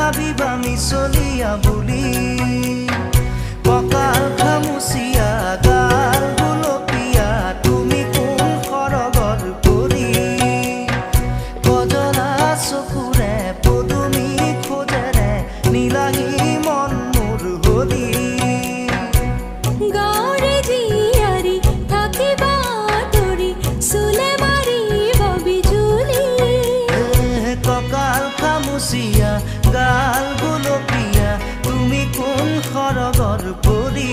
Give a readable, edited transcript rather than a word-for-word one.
ভাবিবা মিছলিয়া বুলি কঁকাল খামুচিয়া গাল গুলপীয়া তুমি কোন সৰগৰ পৰি কজলা চকুৰে পদুমী খোজেৰে নীলাহী মন মোৰ হলি গাঁৱৰে জীয়াৰী থাকিবা তৰি চুলে মাৰিব বিজুলি কঁকাল খামুচিয়া গাল গুলপীয়া তুমি কোন সৰগৰ পৰি